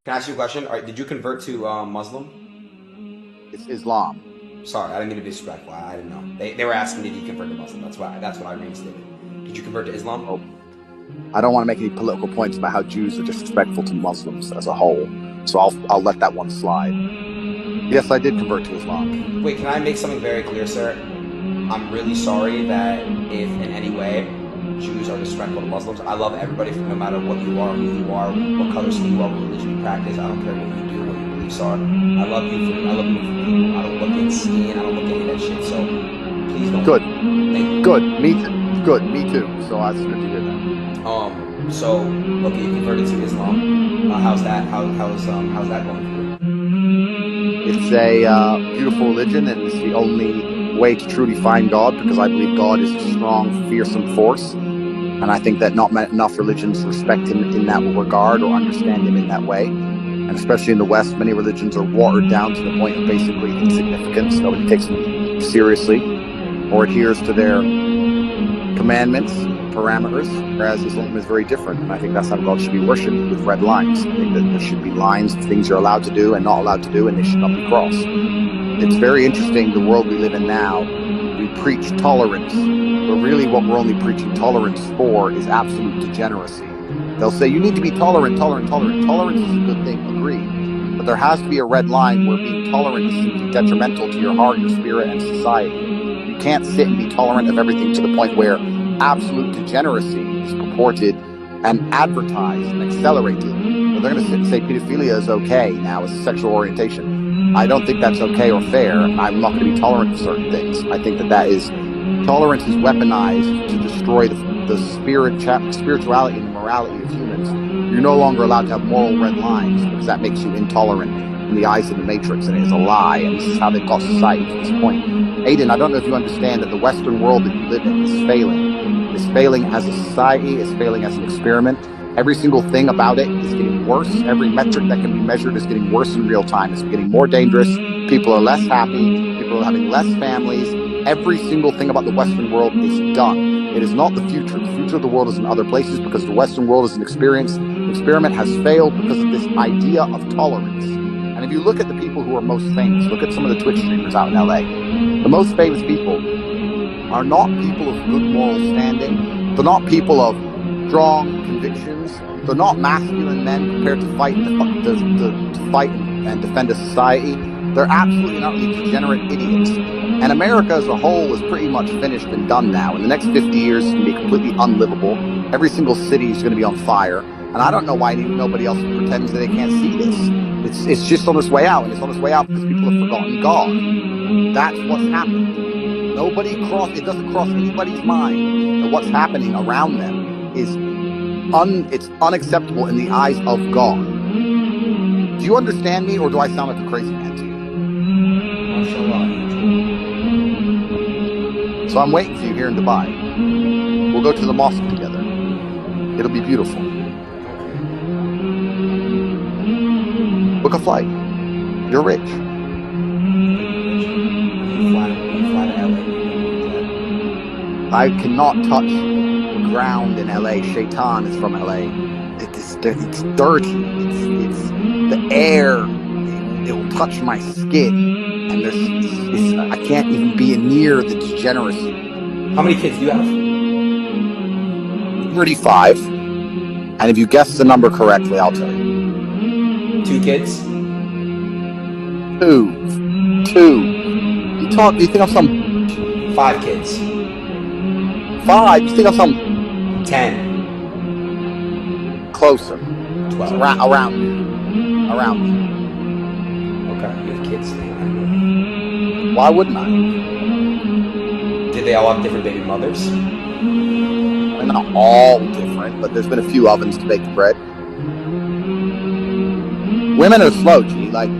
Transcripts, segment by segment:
Can I ask you a question? Did you convert to Muslim? It's Islam. Sorry, I didn't mean to be disrespectful. I didn't know. They were asking did you convert to Muslim. That's what I reinstated. Did you convert to Islam? Oh, I don't want to make any political points about how Jews are disrespectful to Muslims as a whole, so I'll let that one slide. Yes, I did convert to Islam. Wait, can I make something very clear, sir? I'm really sorry that if in any way Jews are disrespectful to Muslims. I love everybody, no matter what you are, who you are, what color skin you are, what religion you practice. I don't care what you do, what your beliefs are. I love you for people. I don't look at skin. I don't look at any of that shit. So please don't. Good. Thank you. Good. Me too. Good. Me too. So I was good to hear that. So okay, you converted to Islam. How's that? How's that going for you? It's a beautiful religion, and it's the only way to truly find God, because I believe God is a strong, fearsome force, and I think that not enough religions respect him in that regard or understand him in that way. And especially in the West, many religions are watered down to the point of basically insignificance. Nobody takes them seriously or adheres to their commandments, parameters, whereas Islam is very different, and I think that's how God should be worshipped, with red lines. I think that there should be lines of things you're allowed to do and not allowed to do, and they should not be crossed. It's very interesting, the world we live in now. We preach tolerance, but really what we're only preaching tolerance for is absolute degeneracy. They'll say, you need to be tolerant. Tolerance is a good thing, agreed. But there has to be a red line where being tolerant is simply detrimental to your heart, your spirit, and society. You can't sit and be tolerant of everything to the point where absolute degeneracy is purported and advertised and accelerated. But they're going to sit and say pedophilia is okay now as a sexual orientation. I don't think that's okay or fair. I'm not going to be tolerant of certain things. I think that tolerance is weaponized to destroy the spirituality and the morality of humans. You're no longer allowed to have moral red lines, because that makes you intolerant in the eyes of the Matrix, and it is a lie, and this is how they've got society to this point. Aiden, I don't know if you understand that the Western world that you live in is failing. It's failing as a society, it's failing as an experiment. Every single thing about it is getting worse. Every metric that can be measured is getting worse in real time. It's getting more dangerous. People are less happy. People are having less families. Every single thing about the Western world is done. It is not the future. The future of the world is in other places, because the Western world is an experience. The experiment has failed because of this idea of tolerance. And if you look at the people who are most famous, look at some of the Twitch streamers out in LA. The most famous people are not people of good moral standing. They're not people of strong convictions. They're not masculine men prepared to fight and defend a society. They're absolutely and utterly degenerate idiots. And America as a whole is pretty much finished and done now. In the next 50 years, it's going to be completely unlivable. Every single city is going to be on fire. And I don't know why nobody else pretends that they can't see this. It's just on its way out, and it's on its way out because people have forgotten God. That's what's happened. It doesn't cross anybody's mind that what's happening around them is it's unacceptable in the eyes of God. Do you understand me, or do I sound like a crazy man to you? So I'm waiting for you here in Dubai. We'll go to the mosque together. It'll be beautiful. Book a flight. You're rich. I cannot touch ground in LA. Shaitan is from LA. It's dirty. It's the air. It will touch my skin, and I can't even be near the degeneracy. How many kids do you have? 35. And if you guess the number correctly, I'll tell you. 2 kids? 2. You think I'm some 5 kids. 5? You think I'm some 10. Closer. 12. Around me. Okay, you have kids. Why wouldn't I? Did they all have different baby mothers? They're not all different, but there's been a few ovens to bake the bread. Women are slow, G. Like,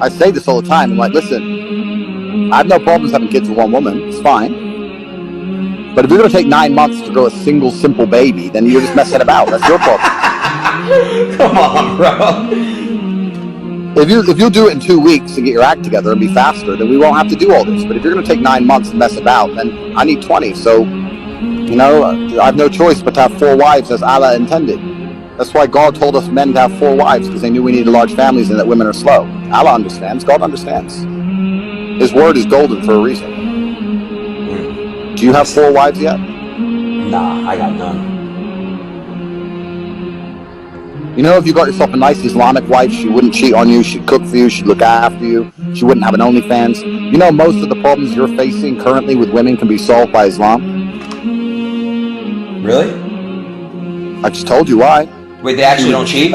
I say this all the time. I'm like, listen, I have no problems having kids with one woman. It's fine. But if you're going to take 9 months to grow a single, simple baby, then you're just messing about. That's your problem. Come on, bro. If you'll do it in 2 weeks to get your act together and be faster, then we won't have to do all this. But if you're going to take 9 months and mess about, then I need 20. So, I have no choice but to have 4 wives as Allah intended. That's why God told us men to have 4 wives, because they knew we needed large families and that women are slow. Allah understands. God understands. His word is golden for a reason. Do you have 4 wives yet? Nah, I got none. You know, if you got yourself a nice Islamic wife, she wouldn't cheat on you, she'd cook for you, she'd look after you, she wouldn't have an OnlyFans. You know, most of the problems you're facing currently with women can be solved by Islam. Really? I just told you why. Wait, they actually don't cheat?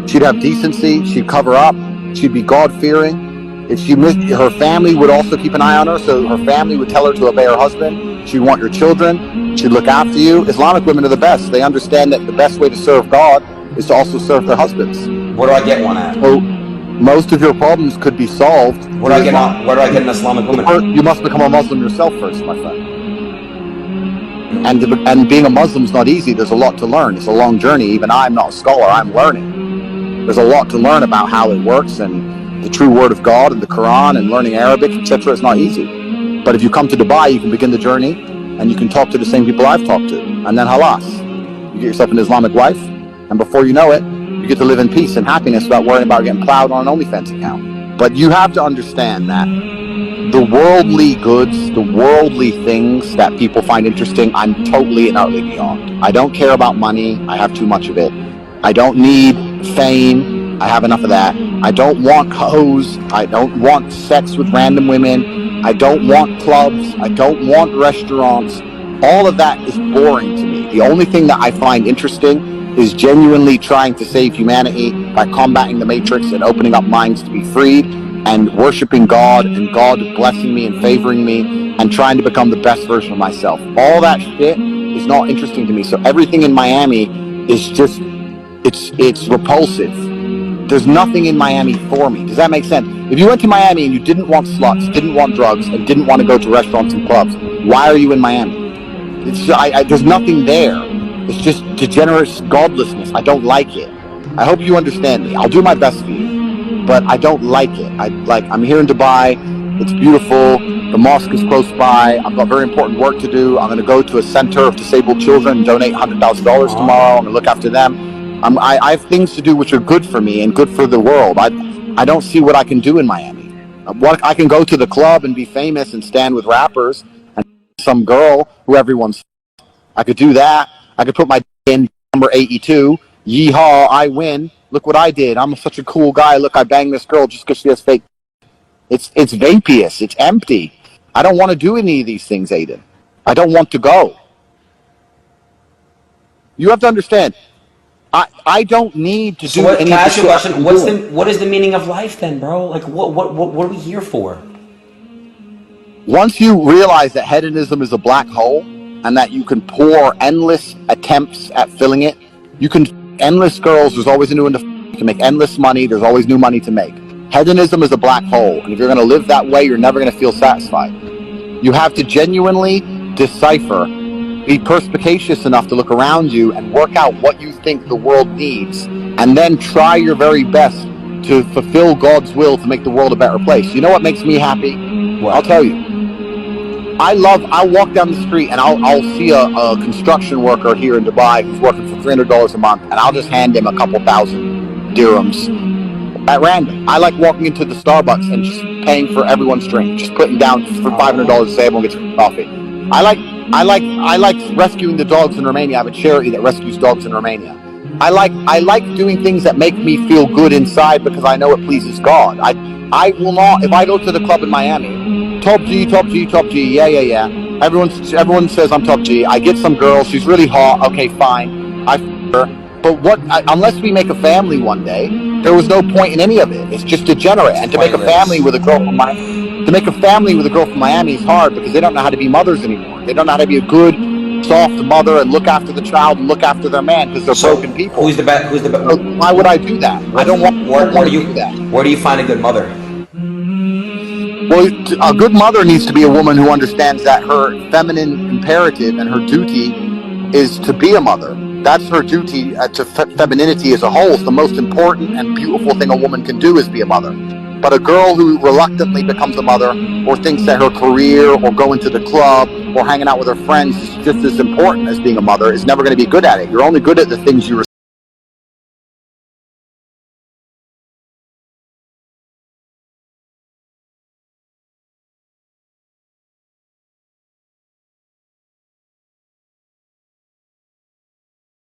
She'd have decency, she'd cover up, she'd be God-fearing. If she missed, her family would also keep an eye on her, so her family would tell her to obey her husband. She'd want your children, she'd look after you. Islamic women are the best. They understand that the best way to serve God is to also serve their husbands. Where do I get one at? So most of your problems could be solved. Where do I get an Islamic woman? You must become a Muslim yourself first, my friend. And being a Muslim is not easy. There's a lot to learn. It's a long journey. Even I'm not a scholar. I'm learning. There's a lot to learn about how it works and the true word of God and the Quran and learning Arabic, etc. It's not easy. But if you come to Dubai, you can begin the journey and you can talk to the same people I've talked to. And then halas, you get yourself an Islamic wife. And before you know it, you get to live in peace and happiness without worrying about getting plowed on an OnlyFans account. But you have to understand that the worldly goods, the worldly things that people find interesting, I'm totally and utterly beyond. I don't care about money. I have too much of it. I don't need fame. I have enough of that. I don't want hoes. I don't want sex with random women. I don't want clubs. I don't want restaurants. All of that is boring to me. The only thing that I find interesting is genuinely trying to save humanity by combating the matrix and opening up minds to be freed and worshiping God and God blessing me and favoring me and trying to become the best version of myself. All that shit is not interesting to me. So everything in Miami is just, it's repulsive. There's nothing in Miami for me. Does that make sense? If you went to Miami and you didn't want sluts, didn't want drugs, and didn't want to go to restaurants and clubs, why are you in Miami? There's nothing there. It's just degenerate godlessness. I don't like it. I hope you understand me. I'll do my best for you, but I don't like it. I'm here in Dubai. It's beautiful. The mosque is close by. I've got very important work to do. I'm going to go to a center of disabled children and donate $100,000 tomorrow. I'm going to look after them. I have things to do which are good for me and good for the world. I don't see what I can do in Miami. I can go to the club and be famous and stand with rappers and some girl who everyone's. I could do that. I could put my in number 82. Yeehaw, I win. Look what I did. I'm such a cool guy. Look, I banged this girl just because she has fake. It's vaporous. It's empty. I don't want to do any of these things, Aiden. I don't want to go. You have to understand. I don't need to do any. Can I ask you a question? What is the meaning of life then, bro? Like what are we here for? Once you realize that hedonism is a black hole and that you can pour endless attempts at filling it, endless girls, there's always a new one you can make endless money, there's always new money to make. Hedonism is a black hole, and if you're going to live that way, you're never going to feel satisfied. You have to genuinely decipher, be perspicacious enough to look around you and work out what you think the world needs, and then try your very best to fulfill God's will to make the world a better place. You know what makes me happy? Well, I'll tell you. I'll walk down the street and I'll see a construction worker here in Dubai who's working for $300 a month, and I'll just hand him a couple thousand dirhams at random. I like walking into the Starbucks and just paying for everyone's drink, just putting down for $500 to say everyone gets coffee. I like rescuing the dogs in Romania. I have a charity that rescues dogs in Romania. I like doing things that make me feel good inside because I know it pleases God. I will not, if I go to the club in Miami, top G, yeah. Everyone says I'm top G. I get some girl, she's really hot, okay, fine. I f*** her. But unless we make a family one day, there was no point in any of it. It's just degenerate. And to make a family with a girl from Miami is hard because they don't know how to be mothers anymore. They don't know how to be a good, soft mother and look after the child and look after their man because they're broken people. Who's the best? So why would I do that? I don't want to do that. Where do you find a good mother? Well, a good mother needs to be a woman who understands that her feminine imperative and her duty is to be a mother. That's her duty to femininity as a whole. It's the most important and beautiful thing a woman can do is be a mother. But a girl who reluctantly becomes a mother or thinks that her career or going to the club or hanging out with her friends is just as important as being a mother is never going to be good at it. You're only good at the things you